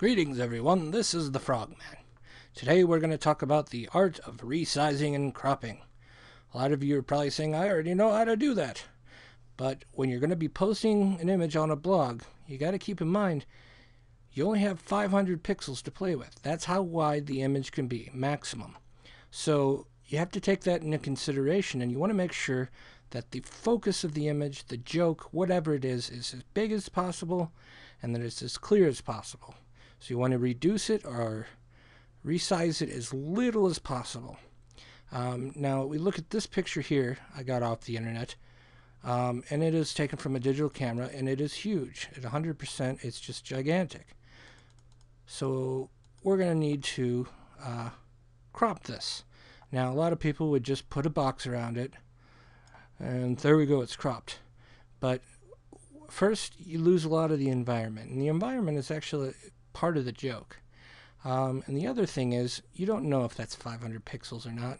Greetings everyone, this is the Frogman. Today we're going to talk about the art of resizing and cropping. A lot of you are probably saying, I already know how to do that. But when you're going to be posting an image on a blog, you got to keep in mind, you only have 500 pixels to play with. That's how wide the image can be, maximum. So you have to take that into consideration, and you want to make sure that the focus of the image, the joke, whatever it is as big as possible, and that it's as clear as possible. So you want to reduce it or resize it as little as possible. Now we look at this picture here I got off the internet, and it is taken from a digital camera, and it is huge. At 100%, it's just gigantic. So we're going to need to crop this. Now a lot of people would just put a box around it, and there we go, it's cropped. But first, you lose a lot of the environment, and the environment is actually part of the joke. And the other thing is, you don't know if that's 500 pixels or not.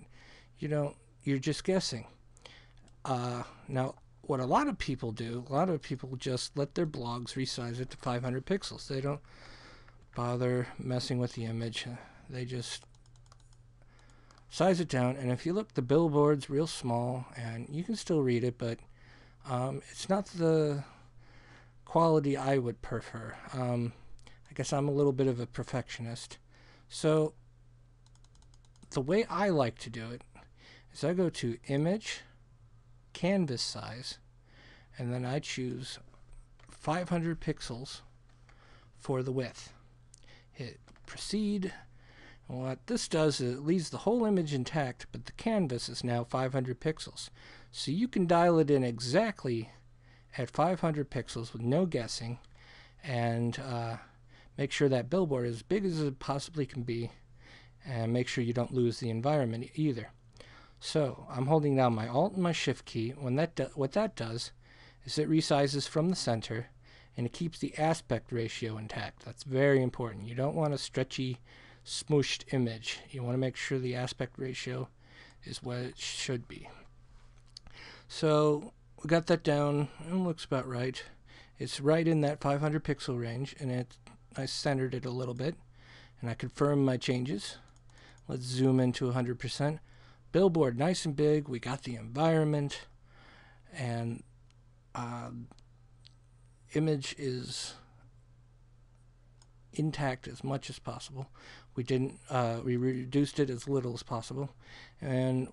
You're just guessing. Now, what a lot of people do, a lot of people just let their blogs resize it to 500 pixels. They don't bother messing with the image. They just size it down, and if you look, the billboard's real small, and you can still read it, but it's not the quality I would prefer. I guess I'm a little bit of a perfectionist. So the way I like to do it is I go to Image, Canvas Size, and then I choose 500 pixels for the width. Hit Proceed. And what this does is it leaves the whole image intact, but the canvas is now 500 pixels. So you can dial it in exactly at 500 pixels with no guessing, and make sure that billboard is as big as it possibly can be, and make sure you don't lose the environment either. So I'm holding down my Alt and my Shift key. What that does is it resizes from the center, and it keeps the aspect ratio intact. That's very important. You don't want a stretchy, smooshed image. You want to make sure the aspect ratio is what it should be. So we got that down, and it looks about right. It's right in that 500 pixel range, and I centered it a little bit, and I confirm my changes. Let's zoom into 100%. Billboard nice and big. We got the environment, and image is intact as much as possible. We reduced it as little as possible, and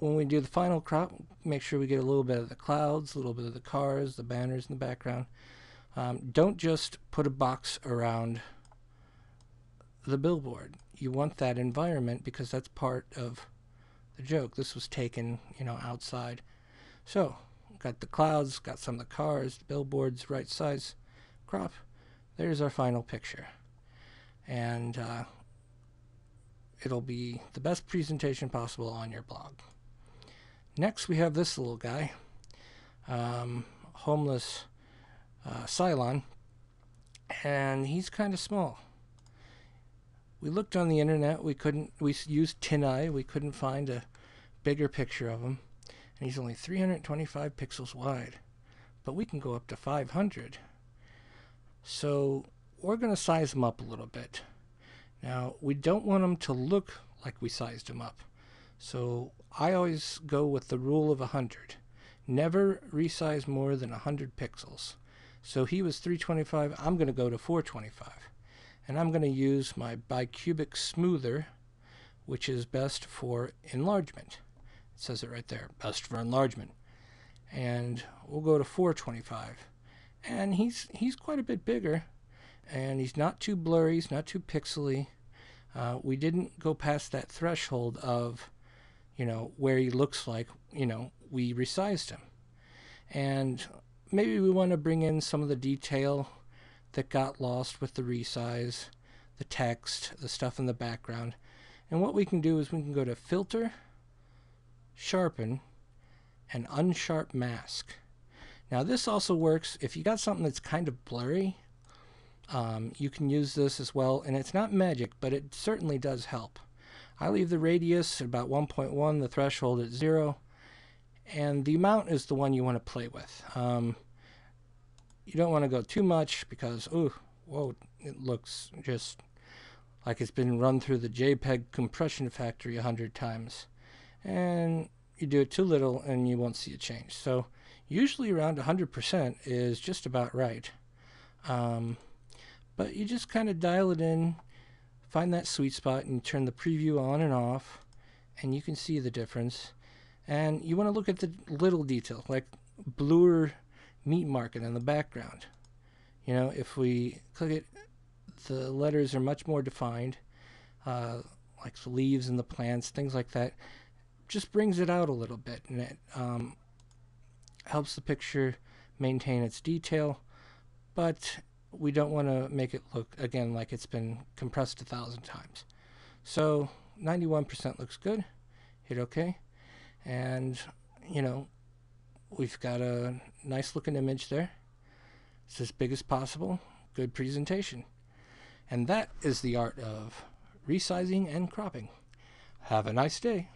when we do the final crop, make sure we get a little bit of the clouds, a little bit of the cars, the banners in the background. Don't just put a box around the billboard. You want that environment because that's part of the joke. This was taken, outside. So, got the clouds, got some of the cars, the billboards, right size, crop. There's our final picture. And it'll be the best presentation possible on your blog. Next, we have this little guy, homeless Cylon, and he's kind of small. We looked on the internet, we used TinEye, we couldn't find a bigger picture of him, and he's only 325 pixels wide, but we can go up to 500. So we're going to size him up a little bit. Now, we don't want him to look like we sized him up, so I always go with the rule of 100. Never resize more than 100 pixels. So he was 325, I'm going to go to 425. And I'm going to use my bicubic smoother, which is best for enlargement. It says it right there, best for enlargement. And we'll go to 425. And he's quite a bit bigger, and he's not too blurry, he's not too pixely. We didn't go past that threshold of, where he looks like, we resized him. And maybe we want to bring in some of the detail that got lost with the resize, the text, the stuff in the background. And what we can do is we can go to Filter, Sharpen, and Unsharp Mask. Now this also works if you got something that's kind of blurry. You can use this as well, and it's not magic, but it certainly does help. I leave the radius at about 1.1, the threshold at 0, and the amount is the one you want to play with. You don't want to go too much because, whoa, it looks just like it's been run through the JPEG compression factory 100 times. And you do it too little and you won't see a change. So usually around 100% is just about right. But you just kind of dial it in, find that sweet spot, and turn the preview on and off, and you can see the difference. And you want to look at the little detail, like bluer meat market in the background. You know, if we click it, the letters are much more defined, like the leaves and the plants, things like that. Just brings it out a little bit, and it helps the picture maintain its detail, but we don't want to make it look, again, like it's been compressed 1,000 times. So 91% looks good. Hit OK. And, you know, we've got a nice looking image there. It's as big as possible. Good presentation. And that is the art of resizing and cropping. Have a nice day.